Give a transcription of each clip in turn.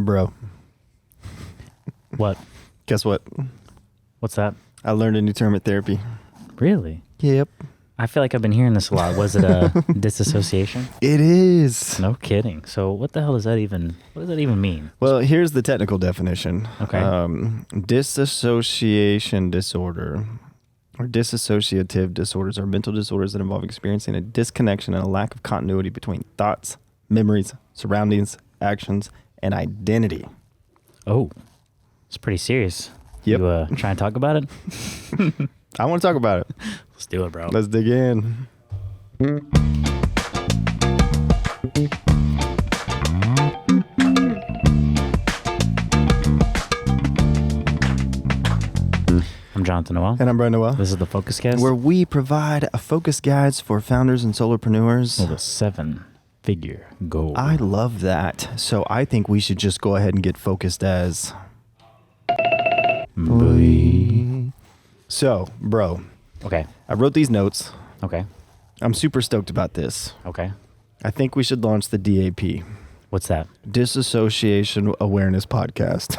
Bro, What? guess what? What's that? I learned a new term at therapy. Really? Yep. I feel like I've been hearing this a lot. Was it a disassociation? It is. No kidding. So what the hell does that even, what does that even mean? Well, here's the technical definition. Okay. Dissociation disorder or dissociative disorders are mental disorders that involve experiencing a disconnection and a lack of continuity between thoughts, memories, surroundings, actions, and identity. Oh, it's pretty serious. Yep. You try and talk about it? I want to talk about it. Let's do it, bro. Let's dig in. I'm Jonathan Noel. And I'm Brian Noel. This is the Focus Cast. Where we provide a focus guides for founders and solopreneurs. With a 7-figure goal. I love that. So I think we should just go ahead and get focused as... Boy. So, bro, Okay. I wrote these notes. Okay. I'm super stoked about this. Okay. I think we should launch the DAP, What's that? Disassociation Awareness Podcast.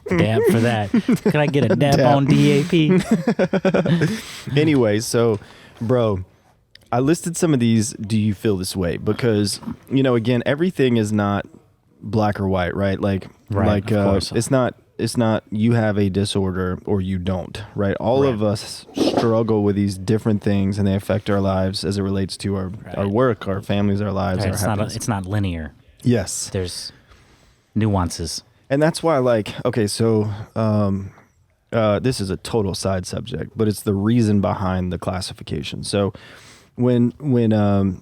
Dab for that. Can I get a dab on DAP? Anyway, so, bro, I listed some of these. Do you feel this way? Because, you know, again, everything is not black or white, right? Like, Right, of course. It's not you have a disorder or you don't, right? All Right. of us struggle with these different things, and they affect our lives as it relates to our work, our families, our lives, Right, our happiness. it's not linear. Yes. There's nuances. And that's why, like, okay, so this is a total side subject, but it's the reason behind the classification. So when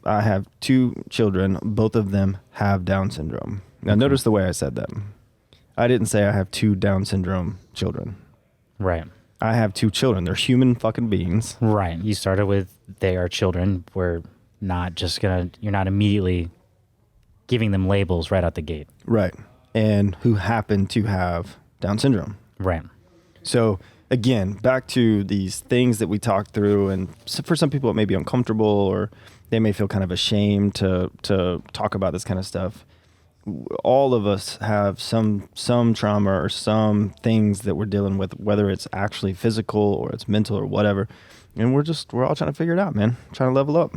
I have two children, both of them have Down syndrome. Now, notice the way I said that. I didn't say I have two Down syndrome children. Right. I have two children. They're human fucking beings. Right. You started with they are children. We're not just you're not immediately giving them labels right out the gate. Right. And who happen to have Down syndrome. Right. So again, back to these things that we talked through, and so for some people it may be uncomfortable, or they may feel kind of ashamed to talk about this kind of stuff. All of us have some trauma or some things that we're dealing with, whether it's actually physical or it's mental or whatever. And we're all trying to figure it out, man. Trying to level up.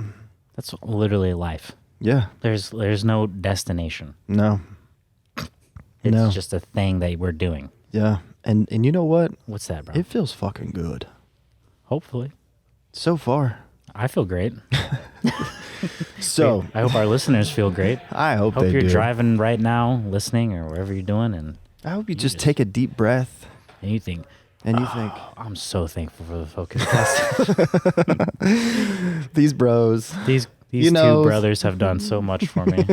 That's literally life. Yeah. There's no destination. No. It's just a thing that we're doing. Yeah. And you know what? What's that, bro? It feels fucking good. Hopefully. So far. I feel great. So I hope our listeners feel great. I hope they you're do. Driving right now, listening, or wherever you're doing, and I hope you just take a deep breath you think, and you think, I'm so thankful for the Focus Cast. these bros. These You two know, brothers have done so much for me.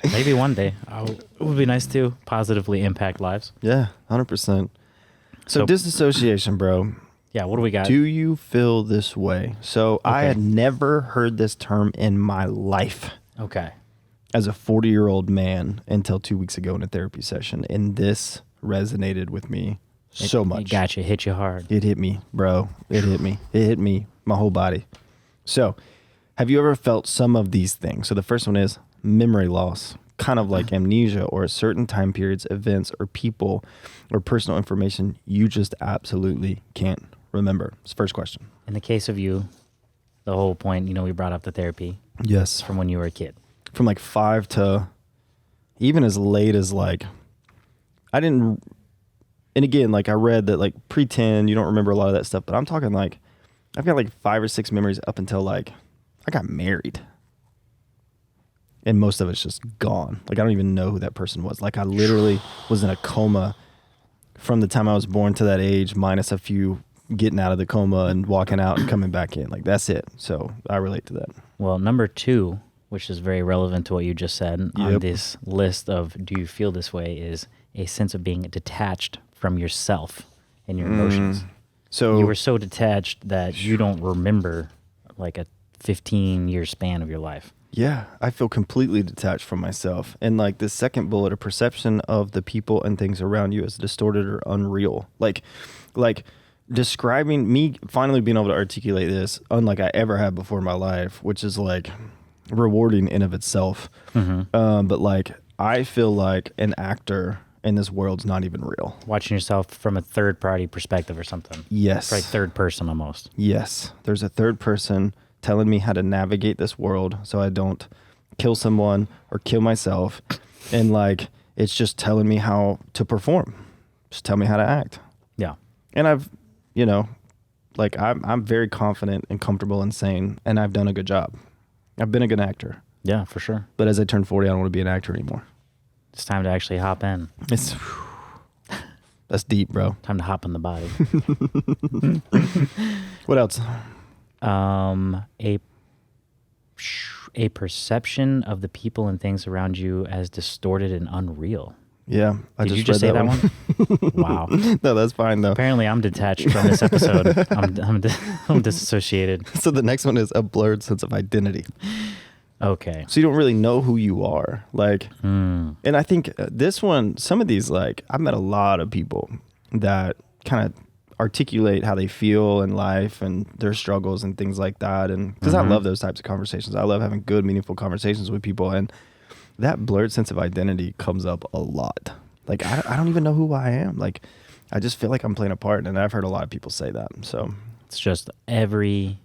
Maybe one day it would be nice to positively impact lives. Yeah, 100%. So disassociation, bro. Yeah, what do we got? Do you feel this way? So I Okay. had never heard this term in my life Okay. as a 40-year-old man until 2 weeks ago in a therapy session. And this resonated with me so much. It got you, hit you hard. It hit me, bro. It hit me. It hit me, my whole body. So have you ever felt some of these things? So the first one is memory loss, kind of like amnesia, or certain time periods, events, or people, or personal information you just absolutely can't remember. It's the first question. In the case of you, the whole point, we brought up the therapy Yes. from when you were a kid. From like 5 to even as late as like, and again, like I read that like pre-10, you don't remember a lot of that stuff, but I'm talking like, I've got like 5 or 6 memories up until like, I got married. And most of it's just gone. Like I don't even know who that person was. Like I literally was in a coma from the time I was born to that age, minus a few getting out of the coma and walking out and coming back in. Like that's it. So I relate to that. Well, number 2, which is very relevant to what you just said on Yep. this list of do you feel this way, is a sense of being detached from yourself and your emotions. So You were so detached that you don't remember like a 15-year span of your life. yeah, I feel completely detached from myself. And like the second bullet, a perception of the people and things around you as distorted or unreal. Like describing me finally being able to articulate this unlike I ever had before in my life, which is like rewarding in of itself. But like I feel like an actor in this world's not even real. Watching yourself from a third party perspective or something. Yes. Right, third person almost. Yes. There's a third person telling me how to navigate this world so I don't kill someone or kill myself. And like, it's just telling me how to perform. Just tell me how to act. Yeah. And I've, like I'm very confident and comfortable and sane, and I've done a good job. I've been a good actor. Yeah, for sure. But as I turn 40, I don't want to be an actor anymore. It's time to actually hop in. That's deep, bro. Time to hop in the body. What else? A perception of the people and things around you as distorted and unreal. Yeah. Did you just say that one? Wow. No, that's fine though. Apparently I'm detached from this episode. I'm disassociated. So the next one is a blurred sense of identity. Okay. So you don't really know who you are. Like, and I think this one, some of these, like, I've met a lot of people that kind of articulate how they feel in life and their struggles and things like that. And because I love those types of conversations. I love having good, meaningful conversations with people. And that blurred sense of identity comes up a lot. Like, I don't even know who I am. Like, I just feel like I'm playing a part. And I've heard a lot of people say that. So it's just everybody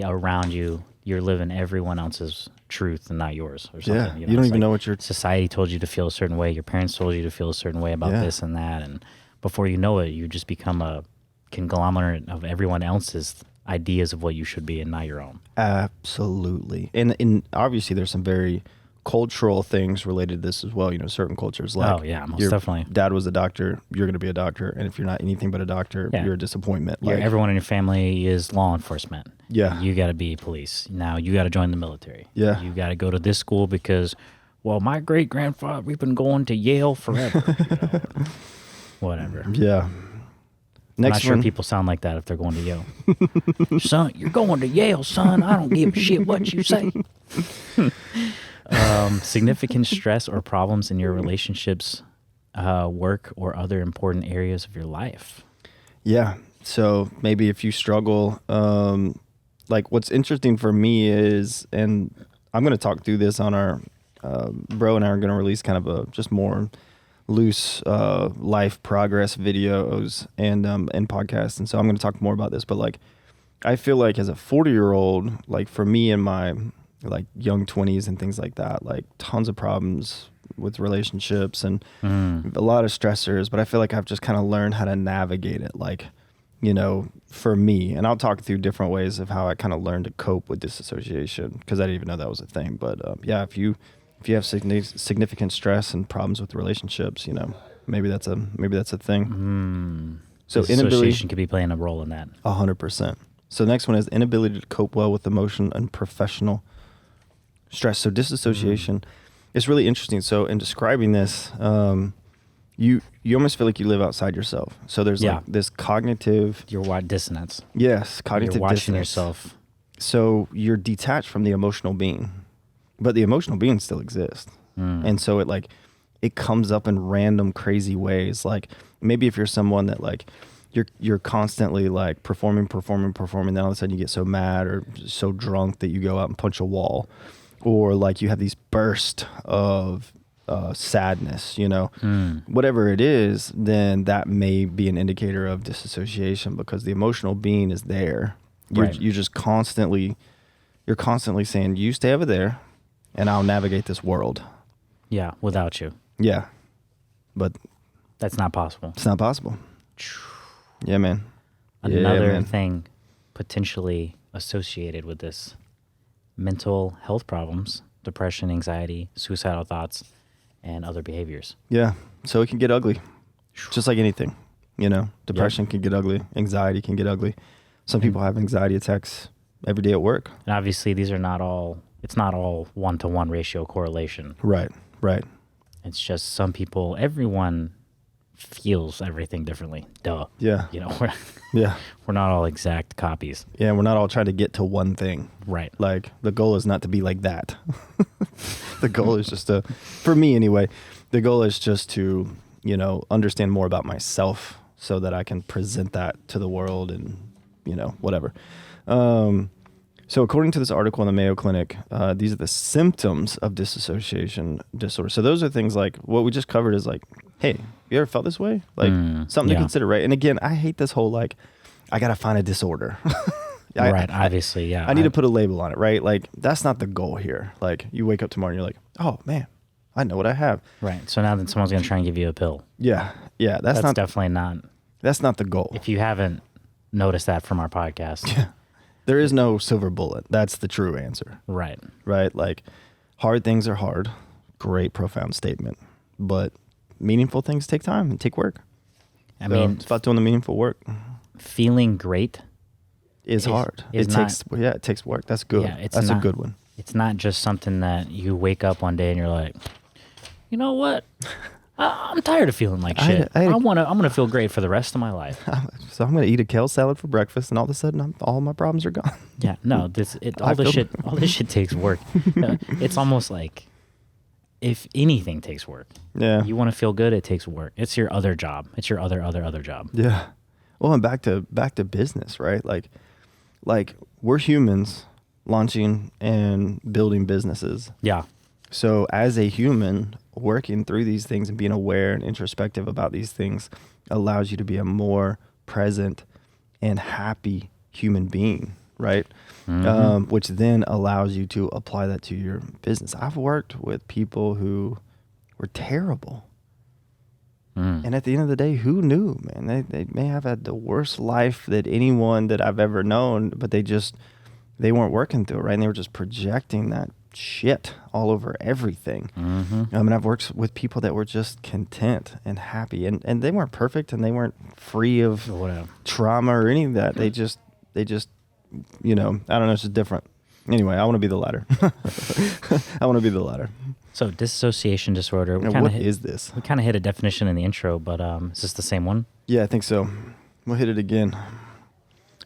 around you. You're living everyone else's truth and not yours or something. yeah, you don't even know what you're... Society told you to feel a certain way. Your parents told you to feel a certain way about this and that. And before you know it, you just become a conglomerate of everyone else's ideas of what you should be and not your own. Absolutely. And obviously there's some very cultural things related to this as well. Certain cultures like... Oh, yeah, most definitely. Dad was a doctor, you're going to be a doctor. And if you're not anything but a doctor, you're a disappointment. Like, everyone in your family is law enforcement. Yeah. You got to be police. Now you got to join the military. Yeah. You got to go to this school because, well, my great-grandfather, we've been going to Yale forever. Whatever. Yeah. I'm not sure people sound like that if they're going to Yale. Son, you're going to Yale, son. I don't give a shit what you say. Significant stress or problems in your relationships, work, or other important areas of your life. Yeah. So maybe if you struggle, like what's interesting for me is, and I'm going to talk through this on our, bro and I are going to release kind of a just more loose life progress videos and podcasts. And so I'm going to talk more about this, but like, I feel like as a 40-year-old, like for me in my like young 20s and things like that, like tons of problems with relationships and a lot of stressors, but I feel like I've just kind of learned how to navigate it. Like, for me, and I'll talk through different ways of how I kind of learned to cope with disassociation because I didn't even know that was a thing. But yeah, if you have significant stress and problems with relationships, maybe that's a thing. So disassociation could be playing a role in that. 100%. So the next one is inability to cope well with emotion and professional stress. So disassociation is really interesting. So in describing this, you almost feel like you live outside yourself. So there's like this cognitive... Your dissonance. Yes, cognitive You're watching dissonance. yourself. So you're detached from the emotional being, but the emotional being still exists. And so it comes up in random crazy ways. Like maybe if you're someone that like you're constantly like performing, then all of a sudden you get so mad or so drunk that you go out and punch a wall, or like you have these bursts of sadness, whatever it is, then that may be an indicator of disassociation because the emotional being is there. You're just constantly saying, you stay over there and I'll navigate this world. Yeah, without you. Yeah. But that's not possible. It's not possible. Yeah, man. Another thing potentially associated with this: mental health problems, depression, anxiety, suicidal thoughts, and other behaviors. Yeah. So it can get ugly. Just like anything, depression can get ugly. Anxiety can get ugly. Some people have anxiety attacks every day at work. And obviously these are not all, it's not all 1-to-1 ratio correlation. Right. It's just some people, everyone feels everything differently. Duh. Yeah. We're not all exact copies. Yeah, we're not all trying to get to one thing. Right. Like the goal is not to be like that. The goal is just to, for me anyway, the goal is just to, understand more about myself so that I can present that to the world and, whatever. So according to this article in the Mayo Clinic, these are the symptoms of dissociation disorder. So those are things like what we just covered is like, hey, you ever felt this way? Like something to consider, right? And again, I hate this whole like, I got to find a disorder. Obviously, yeah. I need to put a label on it, right? Like that's not the goal here. Like you wake up tomorrow and you're like, oh man, I know what I have. Right. So now that someone's going to try and give you a pill. Yeah. Yeah. That's definitely not. That's not the goal. If you haven't noticed that from our podcast. Yeah. There is no silver bullet. That's the true answer. Right. Right. Like hard things are hard. Great, profound statement. But meaningful things take time and take work. I mean, it's about doing the meaningful work. Feeling great is hard. It takes work. That's good. Yeah, that's a good one. It's not just something that you wake up one day and you're like, you know what? I'm tired of feeling like shit. I'm gonna feel great for the rest of my life. So I'm gonna eat a kale salad for breakfast, and all of a sudden, all my problems are gone. Yeah, no, all this shit takes work. It's almost like if anything takes work. Yeah, you want to feel good, it takes work. It's your other job. It's your other job. Yeah. Well, and back to business, right? Like we're humans launching and building businesses. Yeah. So as a human, working through these things and being aware and introspective about these things allows you to be a more present and happy human being, right? Mm-hmm. Which then allows you to apply that to your business. I've worked with people who were terrible. And at the end of the day, who knew, man? They may have had the worst life that anyone that I've ever known, but they weren't working through it, right? And they were just projecting that shit all over everything. Mm-hmm. And I've worked with people that were just content and happy, and they weren't perfect and they weren't free of trauma or any of that. They just, you know, I don't know, it's just different. Anyway, I want to be the latter. I want to be the latter. So dissociation disorder. What is this? We kind of hit a definition in the intro, but is this the same one? Yeah, I think so. We'll hit it again.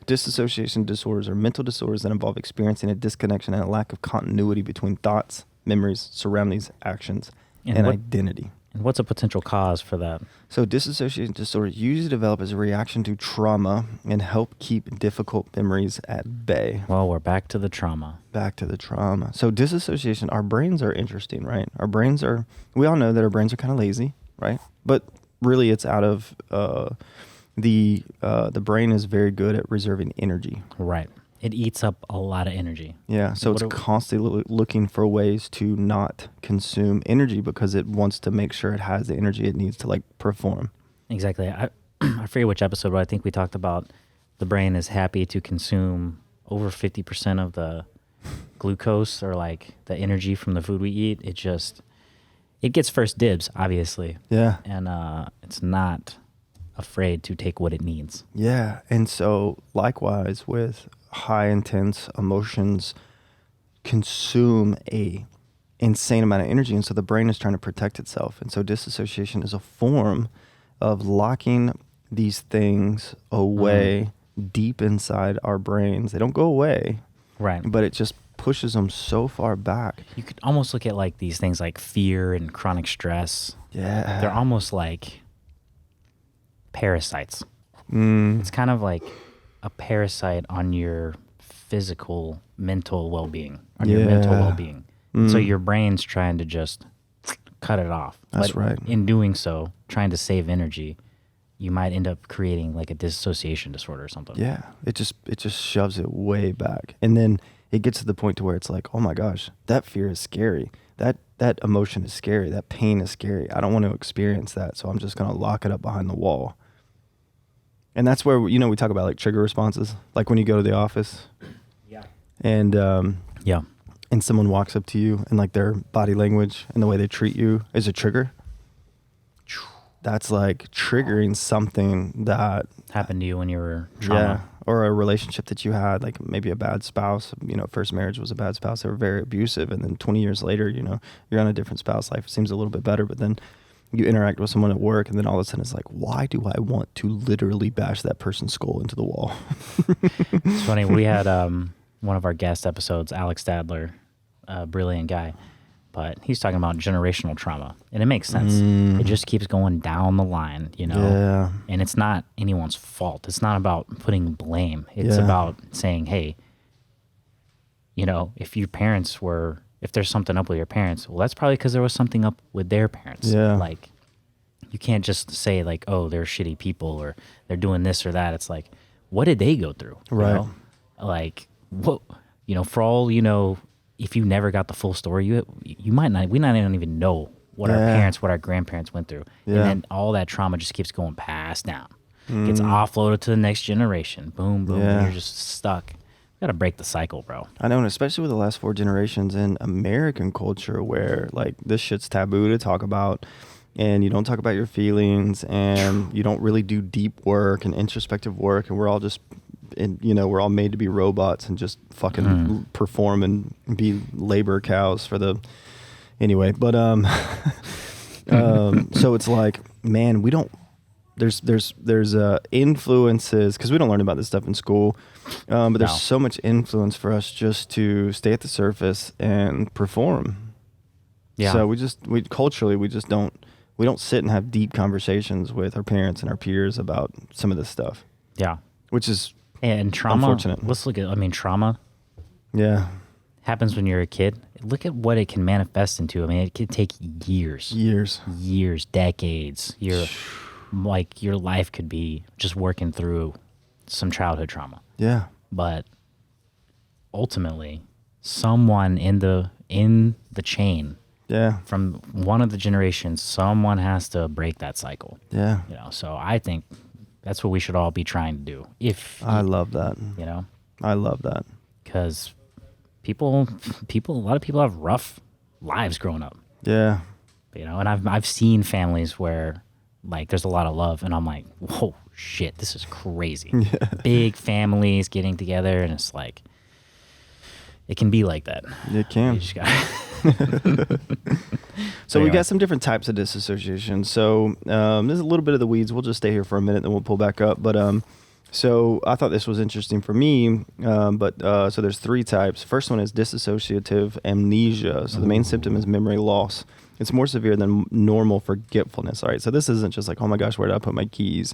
Dissociation disorders are mental disorders that involve experiencing a disconnection and a lack of continuity between thoughts, memories, surroundings, actions, and identity. And what's a potential cause for that? So dissociation disorders usually develop as a reaction to trauma and help keep difficult memories at bay. Well, we're back to the trauma. So dissociation, our brains are interesting, right? We all know that our brains are kind of lazy, right? But really it's out of... The brain is very good at reserving energy. Right. It eats up a lot of energy. Yeah. So it's constantly looking for ways to not consume energy because it wants to make sure it has the energy it needs to like perform. Exactly. I forget which episode, but I think we talked about the brain is happy to consume over 50% of the glucose or like the energy from the food we eat. It gets first dibs, obviously. Yeah. And it's not afraid to take what it needs. Yeah. And so likewise with high intense emotions consume a insane amount of energy. And so the brain is trying to protect itself. And so dissociation is a form of locking these things away deep inside our brains. They don't go away. Right. But it just pushes them so far back. You could almost look at like these things like fear and chronic stress. Yeah. They're almost like parasites. It's kind of like a parasite on your physical, mental well-being, So your brain's trying to just cut it off. That's right. In doing so, trying to save energy, you might end up creating like a dissociation disorder or something. Yeah. It just shoves it way back. And then it gets to the point to where it's like, oh my gosh, that fear is scary. That emotion is scary. That pain is scary. I don't want to experience that. So I'm just going to lock it up behind the wall. And that's where, you know, we talk about like trigger responses, like when you go to the office and someone walks up to you and like their body language and the way they treat you is a trigger. That's like triggering something that happened to you when you were trauma. Yeah. Or a relationship that you had, like maybe a bad spouse, you know, first marriage was a bad spouse. They were very abusive. And then 20 years later, you know, you're on a different spouse. Life seems a little bit better, but then you interact with someone at work and then all of a sudden it's like, why do I want to literally bash that person's skull into the wall? It's funny. We had one of our guest episodes, Alex Stadler, a brilliant guy, but he's talking about generational trauma. And it makes sense. It just keeps going down the line, you know? Yeah. And it's not anyone's fault. It's not about putting blame. It's about saying, hey, if your parents were, if there's something up with your parents, well, that's probably because there was something up with their parents. Yeah. Like, you can't just say like, oh, they're shitty people or they're doing this or that. It's like, what did they go through? Right. Like, what, for all if you never got the full story, we might not even know what our parents, what our grandparents went through. Yeah. And then all that trauma just keeps going passed down. Gets offloaded to the next generation. Boom, boom. And you're just stuck. Got to break the cycle, bro. I know, and especially with the last 4 generations in American culture where like this shit's taboo to talk about, and you don't talk about your feelings, and you don't really do deep work and introspective work, and we're all just we're all made to be robots and just fucking perform and be labor cows for the anyway, but so it's like, man, we don't, there's influences, because we don't learn about this stuff in school, but there's so much influence for us just to stay at the surface and perform. Yeah. So we culturally, we don't sit and have deep conversations with our parents and our peers about some of this stuff. Yeah. Which is and trauma. Unfortunate. Let's look at, trauma. Yeah. Happens when you're a kid. Look at what it can manifest into. I mean, it could take years, decades. Your life could be just working through some childhood trauma. Yeah. But ultimately, someone in the chain, from one of the generations, someone has to break that cycle. Yeah. So I think that's what we should all be trying to do. I love that. I love that. Because a lot of people have rough lives growing up. Yeah. And I've seen families where like there's a lot of love, and I'm like, whoa, shit, this is crazy. Yeah. Big families getting together, and it's like, it can be like that. It can. You just got So we got some different types of disassociation. So there's a little bit of the weeds. We'll just stay here for a minute, then we'll pull back up. But so I thought this was interesting for me. So there's 3 types. First one is dissociative amnesia. So the main symptom is memory loss. It's more severe than normal forgetfulness. All right. So this isn't just like, oh my gosh, where did I put my keys?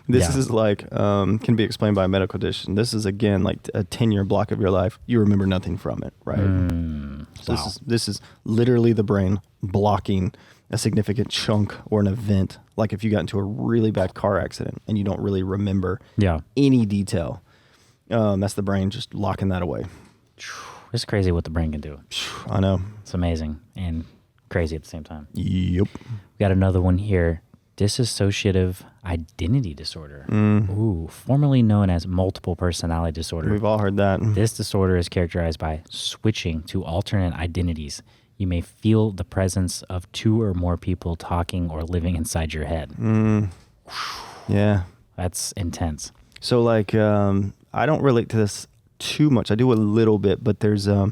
This is like, can be explained by a medical condition. This is again like a 10-year block of your life. You remember nothing from it, right? So this is literally the brain blocking a significant chunk or an event. Like if you got into a really bad car accident and you don't really remember any detail, that's the brain just locking that away. It's crazy what the brain can do. I know. It's amazing and crazy at the same time. Yep. We got another one here. Dissociative identity disorder. Ooh, formerly known as multiple personality disorder. We've all heard that. This disorder is characterized by switching to alternate identities. You may feel the presence of 2 or more people talking or living inside your head. Yeah. That's intense. So like, I don't relate to this too much. I do a little bit, but there's, I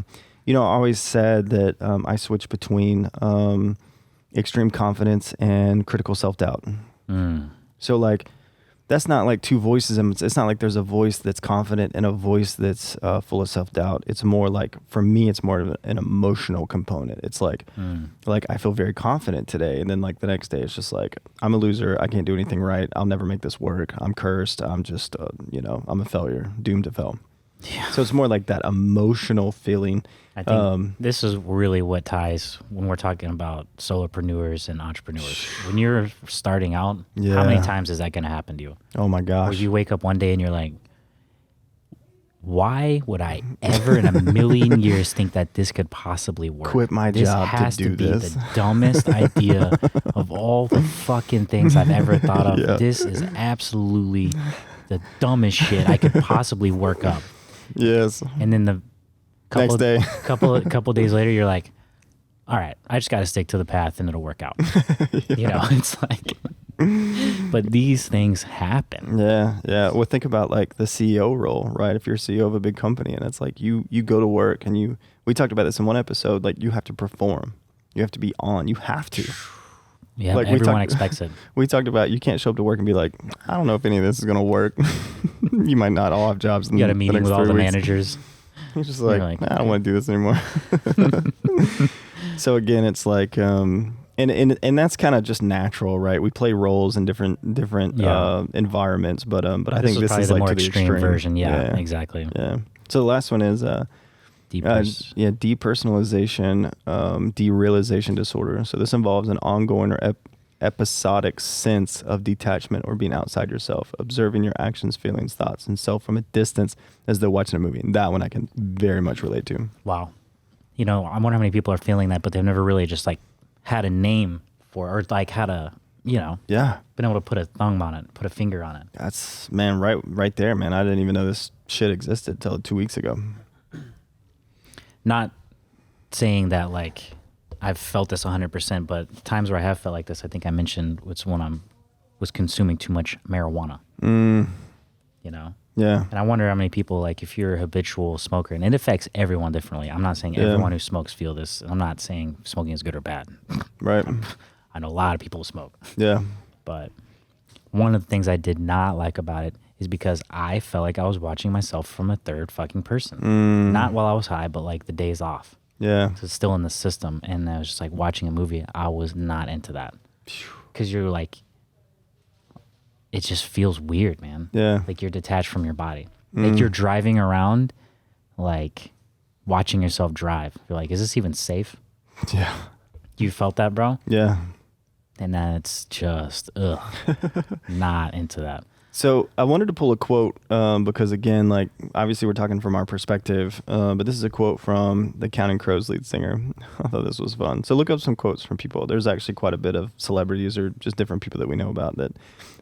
always said that I switch between extreme confidence and critical self-doubt. So like, that's not like 2 voices. It's not like there's a voice that's confident and a voice that's full of self-doubt. It's more like, for me, it's more of an emotional component. It's like I feel very confident today. And then like the next day, it's just like, I'm a loser. I can't do anything right. I'll never make this work. I'm cursed. I'm just, I'm a failure, doomed to fail. Yeah. So it's more like that emotional feeling. I think this is really what ties when we're talking about solopreneurs and entrepreneurs. When you're starting out, how many times is that going to happen to you? Oh my gosh. Where you wake up one day and you're like, why would I ever in a million years think that this could possibly work? Quit my job to do this. This has to be the dumbest idea of all the fucking things I've ever thought of. Yeah. This is absolutely the dumbest shit I could possibly work up. Yes. And then the next day, couple days later, you're like, all right, I just got to stick to the path and it'll work out. It's like, but these things happen. Yeah. Yeah. Well, think about like the CEO role, right? If you're CEO of a big company and it's like you go to work and we talked about this in one episode, like you have to perform, you have to be on, you have to. Yeah, like everyone expects it. We talked about you can't show up to work and be like, I don't know if any of this is going to work. You might not all have jobs. You got a meeting with all the managers. You're just like, nah, I don't want to do this anymore. So again, it's like, and that's kind of just natural, right? We play roles in different environments, but I think this is the like more to the extreme version. Yeah, yeah, exactly. Yeah. So the last one is Depersonalization, derealization disorder. So this involves an ongoing or episodic sense of detachment or being outside yourself, observing your actions, feelings, thoughts, and self from a distance as though watching a movie. And that one I can very much relate to. Wow. You know, I wonder how many people are feeling that, but they've never really just like had a name for it, or like had a, you know, been able to put a thumb on it, put a finger on it. That's, man, right there, man. I didn't even know this shit existed till 2 weeks ago. Not saying that like I've felt this 100%, but times where I have felt like this, I think I mentioned was when I was consuming too much marijuana. You know? Yeah. And I wonder how many people, like if you're a habitual smoker, and it affects everyone differently. I'm not saying everyone who smokes feel this. I'm not saying smoking is good or bad. Right. I know a lot of people who smoke. Yeah. But one of the things I did not like about it is because I felt like I was watching myself from a third fucking person. Not while I was high, but like the days off. Yeah. So it's still in the system. And I was just like watching a movie. I was not into that. Because you're like, it just feels weird, man. Yeah. Like you're detached from your body. Like you're driving around, like watching yourself drive. You're like, is this even safe? Yeah. You felt that, bro? Yeah. And then it's just, not into that. So I wanted to pull a quote because, again, like obviously we're talking from our perspective, but this is a quote from the Counting Crows lead singer. I thought this was fun. So look up some quotes from people. There's actually quite a bit of celebrities or just different people that we know about that.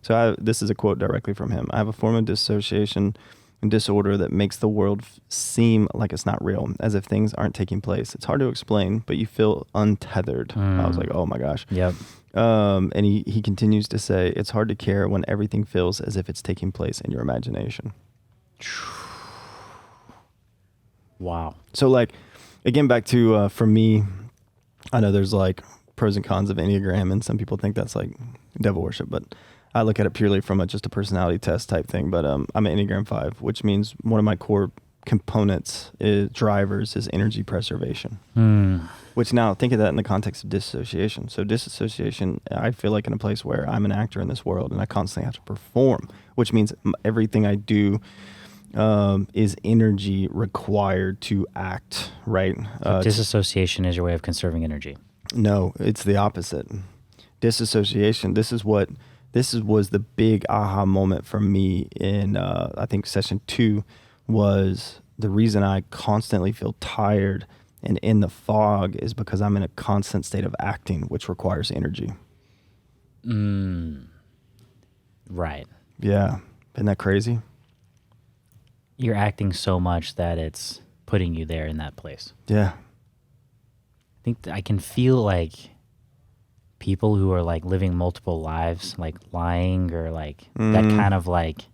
So this is a quote directly from him. I have a form of dissociation and disorder that makes the world seem like it's not real, as if things aren't taking place. It's hard to explain, but you feel untethered. I was like, oh my gosh. Yep. And he continues to say, it's hard to care when everything feels as if it's taking place in your imagination. Wow. So like, again, back to, for me, I know there's like pros and cons of Enneagram, and some people think that's like devil worship, but I look at it purely from just a personality test type thing. But I'm an Enneagram 5, which means one of my core components drivers is energy preservation. Which now think of that in the context of dissociation. So dissociation, I feel like in a place where I'm an actor in this world and I constantly have to perform, which means everything I do is energy required to act, right? Disassociation is your way of conserving energy. No, it's the opposite. Disassociation, this was the big aha moment for me in, I think session 2 was the reason I constantly feel tired and in the fog is because I'm in a constant state of acting, which requires energy. Right. Yeah. Isn't that crazy? You're acting so much that it's putting you there in that place. Yeah. I think I can feel like people who are like living multiple lives, like lying or like that kind of like,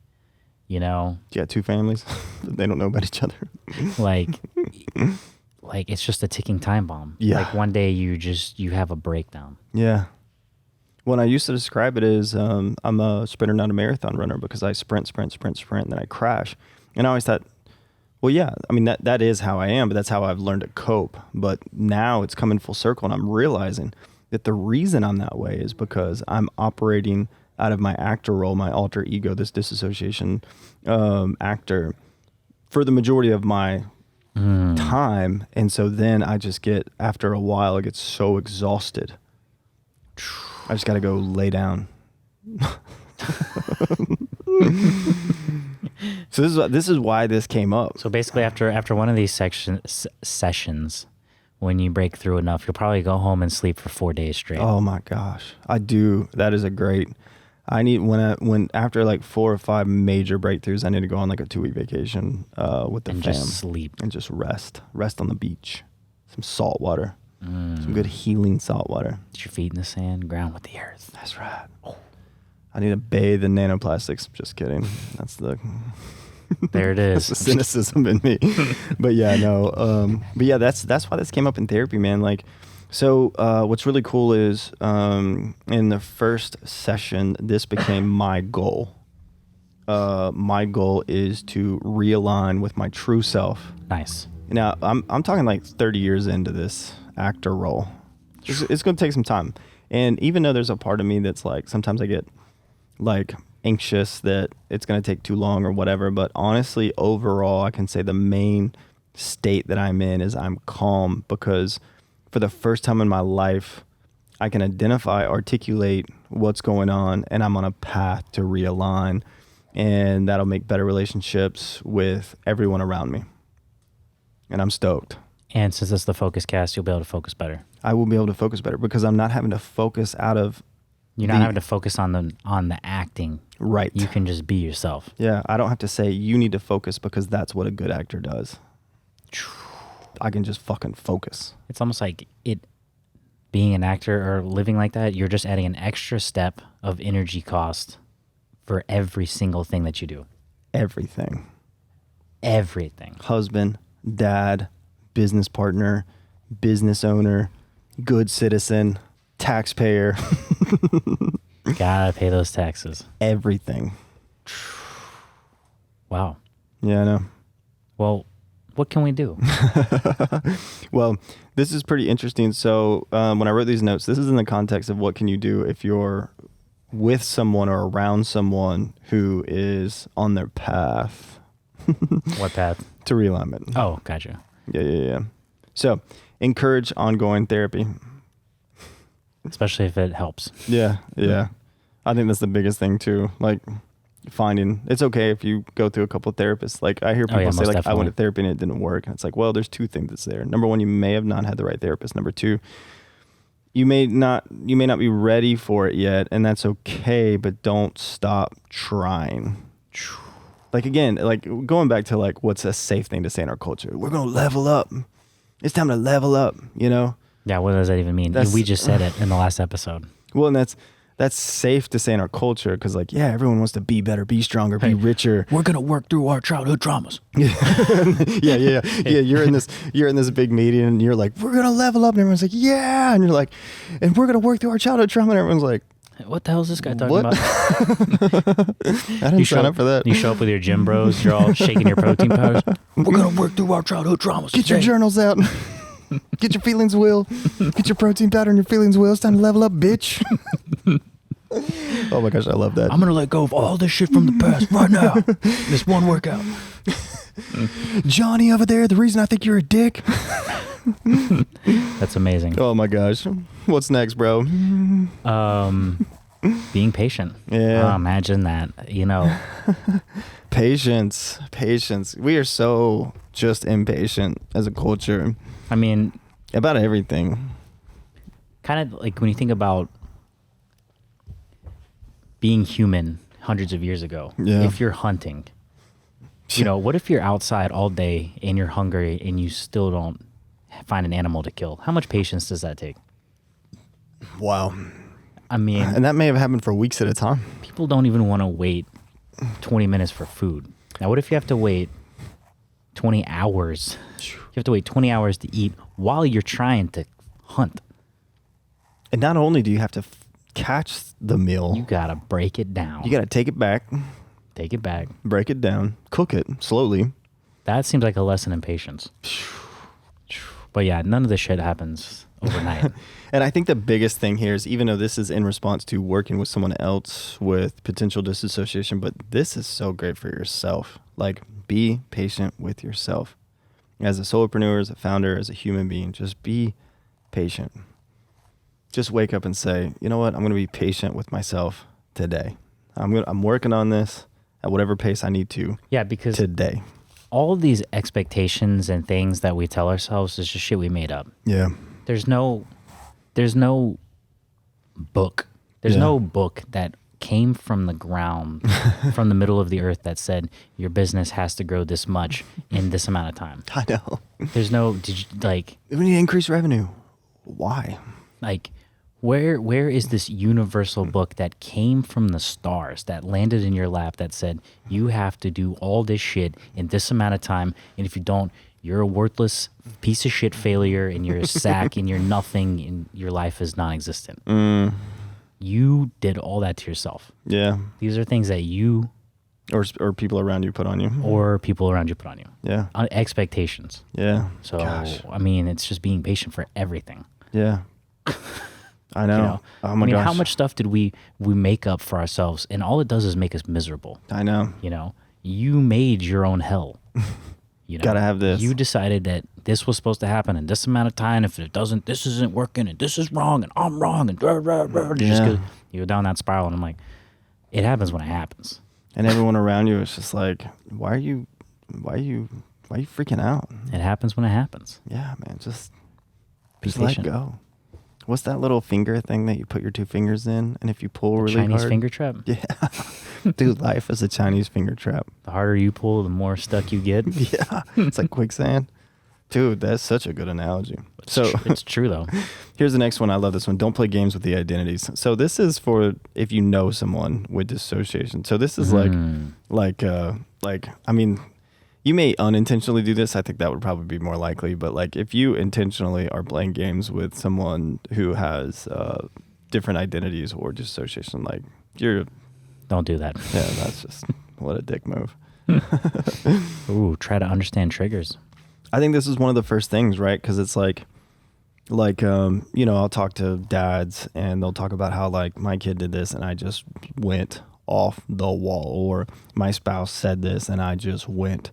you know. You got 2 families. They don't know about each other. Like it's just a ticking time bomb. Yeah. Like one day you have a breakdown. Yeah. When I used to describe it as I'm a sprinter, not a marathon runner, because I sprint, and then I crash. And I always thought, well, yeah, I mean, that is how I am, but that's how I've learned to cope. But now it's coming full circle, and I'm realizing that the reason I'm that way is because I'm operating out of my actor role, my alter ego, this disassociation actor, for the majority of my time. And so then I just get, after a while, I get so exhausted. I just got to go lay down. So this is why this came up. So basically after one of these sessions, when you break through enough, you'll probably go home and sleep for 4 days straight. Oh my gosh. I do. That is a great, I need, when after like 4 or 5 major breakthroughs, I need to go on like a 2-week vacation with the and fam. just sleep. And just rest on the beach. Some salt water. Some good healing salt water. Put your feet in the sand, ground with the earth. That's right. Oh. I need to bathe in nanoplastics. Just kidding. That's the... There it is. That's the cynicism in me. But yeah, no. But yeah, that's why this came up in therapy, man. Like, so what's really cool is in the first session, this became my goal. My goal is to realign with my true self. Nice. Now, I'm talking like 30 years into this actor role. It's going to take some time. And even though there's a part of me that's like, sometimes I get like anxious that it's going to take too long or whatever. But honestly, overall, I can say the main state that I'm in is I'm calm, because for the first time in my life, I can identify, articulate what's going on, and I'm on a path to realign, and that'll make better relationships with everyone around me. And I'm stoked. And since it's the focus cast, you'll be able to focus better. I will be able to focus better because I'm not having to focus out of You're not having to focus on the acting. Right. You can just be yourself. Yeah, I don't have to say you need to focus because that's what a good actor does. I can just fucking focus. It's almost like being an actor or living like that, you're just adding an extra step of energy cost for every single thing that you do. Everything. Husband, dad, business partner, business owner, good citizen, taxpayer. Gotta pay those taxes. Everything. Wow. Yeah, I know. Well, what can we do? Well, this is pretty interesting. So when I wrote these notes, this is in the context of what can you do if you're with someone or around someone who is on their path. What path? To realignment. Oh, gotcha. Yeah. So encourage ongoing therapy. Especially if it helps. Yeah. I think that's the biggest thing too. Like finding, it's okay if you go through a couple of therapists. Like I hear people say like, I went to therapy and it didn't work. And it's like, well, there's two things that's there. Number one, you may have not had the right therapist. Number two, you may not be ready for it yet, and that's okay, but don't stop trying. Like again, like going back to like what's a safe thing to say in our culture. We're going to level up. It's time to level up, you know? Yeah, what does that even mean? We just said it in the last episode. Well, and that's safe to say in our culture because, like, yeah, everyone wants to be better, be stronger, be richer. We're gonna work through our childhood traumas. Yeah. You're in this big meeting, and you're like, we're gonna level up, and everyone's like, yeah, and you're like, and we're gonna work through our childhood trauma, and everyone's like, what the hell is this guy talking about? I didn't sign up for that. You show up with your gym bros, you're all shaking your protein powders. We're gonna work through our childhood traumas. Get your journals out. Get your feelings wheel. Get your protein powder and your feelings wheel. It's time to level up, bitch. Oh my gosh, I love that. I'm going to let go of all this shit from the past right now. This one workout. Johnny over there, the reason I think you're a dick. That's amazing. Oh my gosh. What's next, bro? Being patient. Yeah. Oh, imagine that, you know. Patience. We are so just impatient as a culture. I mean, about everything. Kind of like when you think about being human hundreds of years ago. Yeah. If you're hunting, you know, what if you're outside all day and you're hungry and you still don't find an animal to kill? How much patience does that take? Wow. I mean, and that may have happened for weeks at a time. People don't even want to wait 20 minutes for food. Now, what if you have to wait 20 hours? You have to wait 20 hours to eat while you're trying to hunt. And not only do you have to catch the meal, you got to break it down. You got to take it back, break it down, cook it slowly. That seems like a lesson in patience. But yeah, none of this shit happens overnight. And I think the biggest thing here is, even though this is in response to working with someone else with potential disassociation, but this is so great for yourself. Like, be patient with yourself. As a solopreneur, as a founder, as a human being, just be patient. Just wake up and say, you know what? I'm going to be patient with myself today. I'm working on this at whatever pace I need to. Yeah, because today, all of these expectations and things that we tell ourselves is just shit we made up. Yeah. There's no book. There's no book that came from the ground, from the middle of the earth, that said your business has to grow this much in this amount of time. I know. There's no, we need to increase revenue. Why? Like, where is this universal book that came from the stars, that landed in your lap, that said you have to do all this shit in this amount of time, and if you don't, you're a worthless piece of shit failure, and you're a sack, and you're nothing, and your life is non-existent. You did all that to yourself. Yeah. These are things that you... Or people around you put on you. Or people around you put on you. Yeah. Expectations. Yeah. So, gosh. I mean, it's just being patient for everything. Yeah. I know. You know? Oh my gosh. How much stuff did we make up for ourselves, and all it does is make us miserable. I know. You know, you made your own hell. You know, Gotta have this. You decided that this was supposed to happen in this amount of time. If it doesn't, this isn't working, and this is wrong, and I'm wrong, and you go down that spiral. And I'm like, it happens when it happens. And everyone around you is just like, why are you freaking out? It happens when it happens. Yeah, man, just Be let patient. go. What's that little finger thing that you put your 2 fingers in, and if you pull really Chinese hard? finger trap. Yeah. Dude, life is a Chinese finger trap. The harder you pull, the more stuck you get. Yeah. It's like quicksand. Dude, that's such a good analogy. It's true though. Here's the next one. I love this one. Don't play games with the identities. So this is for if you know someone with dissociation. So this is I mean, you may unintentionally do this. I think that would probably be more likely. But like if you intentionally are playing games with someone who has different identities or dissociation, like Don't do that. yeah, that's just what a dick move. Ooh, try to understand triggers. I think this is one of the first things, right? Because it's like I'll talk to dads and they'll talk about how like my kid did this and I just went off the wall, or my spouse said this and I just went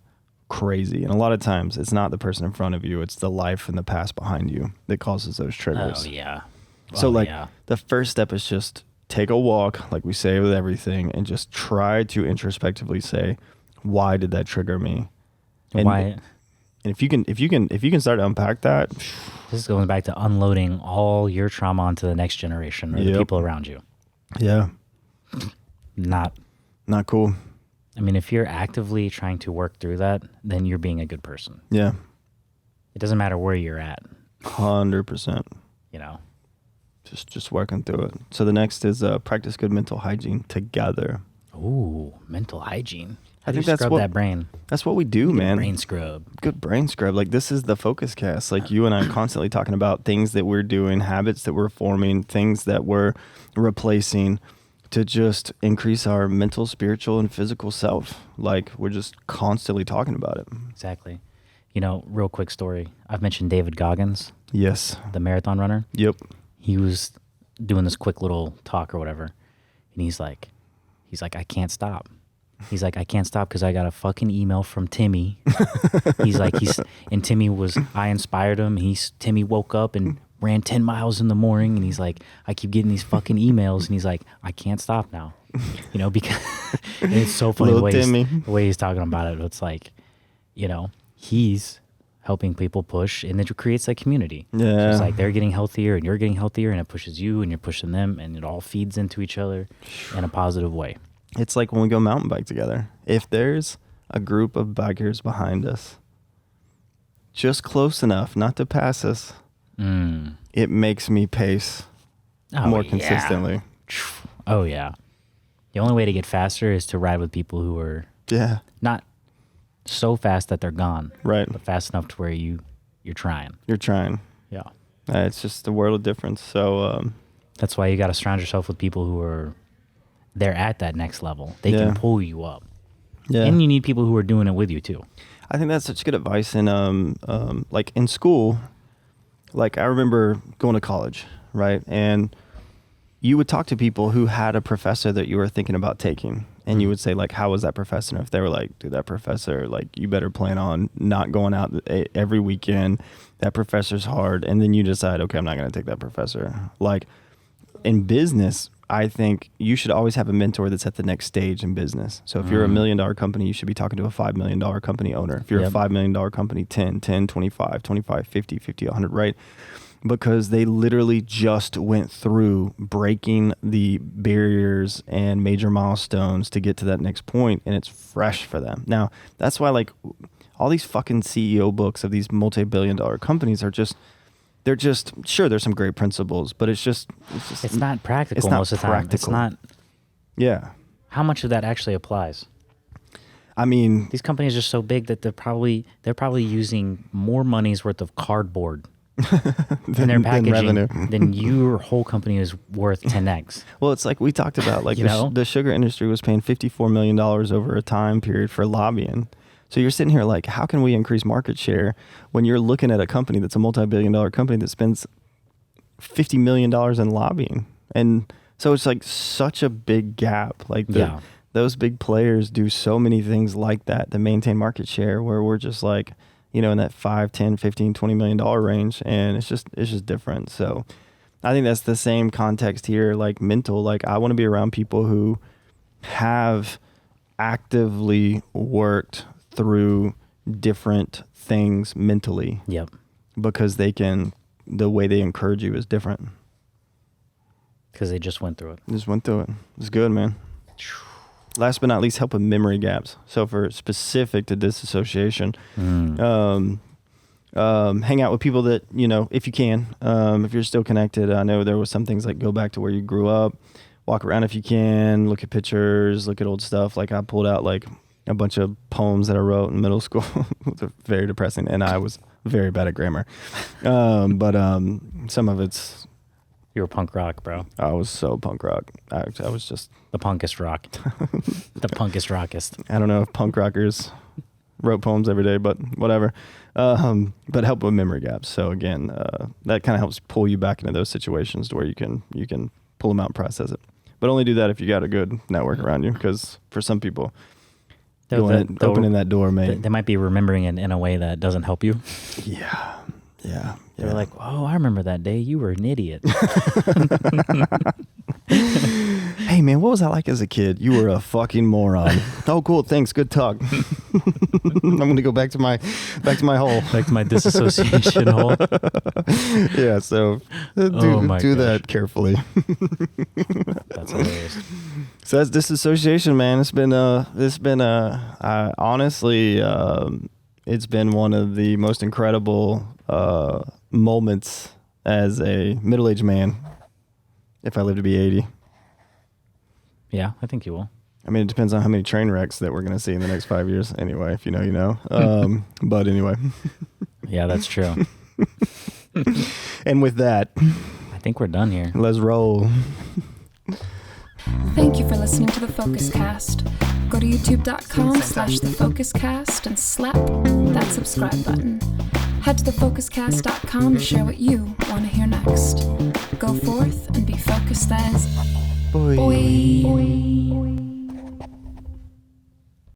crazy. And a lot of times it's not the person in front of you, it's the life and the past behind you that causes those triggers. Oh yeah. So the first step is just take a walk, like we say with everything, and just try to introspectively say, why did that trigger me? And why? And if you can start to unpack that, This is going back to unloading all your trauma onto the next generation or the people around you. yeah, Not cool. I mean, if you're actively trying to work through that, then you're being a good person. Yeah, It doesn't matter where you're at, 100%. you know. Just working through it. So the next is practice good mental hygiene together. Ooh, mental hygiene. I think You that's scrub what that brain. That's what we do, man. Brain scrub. Good brain scrub. Like this is the focus cast. Like you and I are constantly talking about things that we're doing, habits that we're forming, things that we're replacing to just increase our mental, spiritual, and physical self. Like we're just constantly talking about it. Exactly. You know, real quick story. I've mentioned David Goggins, Yes. the marathon runner. Yep. He was doing this quick little talk or whatever, and he's like, I can't stop. He's like, I can't stop because I got a fucking email from Timmy. And Timmy I inspired him. Timmy woke up and ran 10 miles in the morning, and he's like, I keep getting these fucking emails, and he's like, I can't stop now, you know, because and it's so funny the way he's talking about it. It's like, you know, he's helping people push, and it creates that community. Yeah. So it's like they're getting healthier and you're getting healthier, and it pushes you and you're pushing them, and it all feeds into each other in a positive way. It's like when we go mountain bike together. If there's a group of bikers behind us, just close enough not to pass us, it makes me pace more consistently. Oh, yeah. The only way to get faster is to ride with people who are not so fast that they're gone. Right. But fast enough to where you're trying. You're trying. Yeah. It's just a world of difference. So that's why you got to surround yourself with people who are they're at that next level. They can pull you up. Yeah. And you need people who are doing it with you too. I think that's such good advice. And like in school, like I remember going to college, right? And you would talk to people who had a professor that you were thinking about taking. And you would say, like, how was that professor? And if they were like, dude, that professor, like, you better plan on not going out every weekend. That professor's hard. And then you decide, okay, I'm not going to take that professor. Like, in business, I think you should always have a mentor that's at the next stage in business. So if you're $1 million company, you should be talking to a $5 million company owner. If you're a $5 million company, 10, 25, 50, 100, right? Because they literally just went through breaking the barriers and major milestones to get to that next point, and it's fresh for them. Now, that's why like all these fucking CEO books of these multi-billion-dollar companies are just, they're just, sure, there's some great principles, but it's not practical it's not most of the time. It's not. Yeah. How much of that actually applies? I mean, these companies are so big that they're probably using more money's worth of cardboard in their packaging than your whole company is worth 10x. Well, it's like we talked about, like the sugar industry was paying $54 million over a time period for lobbying. So you're sitting here like, how can we increase market share when you're looking at a company that's a multi-billion-dollar company that spends $50 million in lobbying? And so it's like such a big gap. Like those big players do so many things like that to maintain market share, where we're just like, you know, in that 5, 10, 15, $20 million range. And it's just different. So I think that's the same context here, like mental. Like, I want to be around people who have actively worked through different things mentally. Yep. Because the way they encourage you is different. Because they just went through it. Just went through it. It's good, man. Last but not least, help with memory gaps. So for specific to disassociation, hang out with people that, you know, if you can, if you're still connected. I know there was some things like go back to where you grew up, walk around if you can, look at pictures, look at old stuff. Like, I pulled out like a bunch of poems that I wrote in middle school. They're very depressing, and I was very bad at grammar. But some of it's... You were punk rock, bro. I was so punk rock. I was just... The punkest rock. The punkest rockest. I don't know if punk rockers wrote poems every day, but whatever. But help with memory gaps. So again, that kind of helps pull you back into those situations to where you can pull them out and process it. But only do that if you got a good network around you, because for some people... opening that door, mate. They might be remembering it in a way that doesn't help you. Yeah. They're like, oh, I remember that day. You were an idiot. Hey, man, what was I like as a kid? You were a fucking moron. Oh, cool. Thanks. Good talk. I'm going to go back to my hole. Back to my disassociation hole. Yeah, so do that carefully. That's hilarious. So that's disassociation, man. It's been honestly, it's been one of the most incredible moments as a middle-aged man, if I live to be 80. Yeah, I think you will. I mean, it depends on how many train wrecks that we're going to see in the next 5 years. Anyway, if you know, you know. But anyway. Yeah, that's true. And with that, I think we're done here. Let's roll. Thank you for listening to The Focus Cast. Go to youtube.com/thefocuscast and slap that subscribe button. Head to thefocuscast.com to share what you want to hear next. Go forth and be focused as... Boy.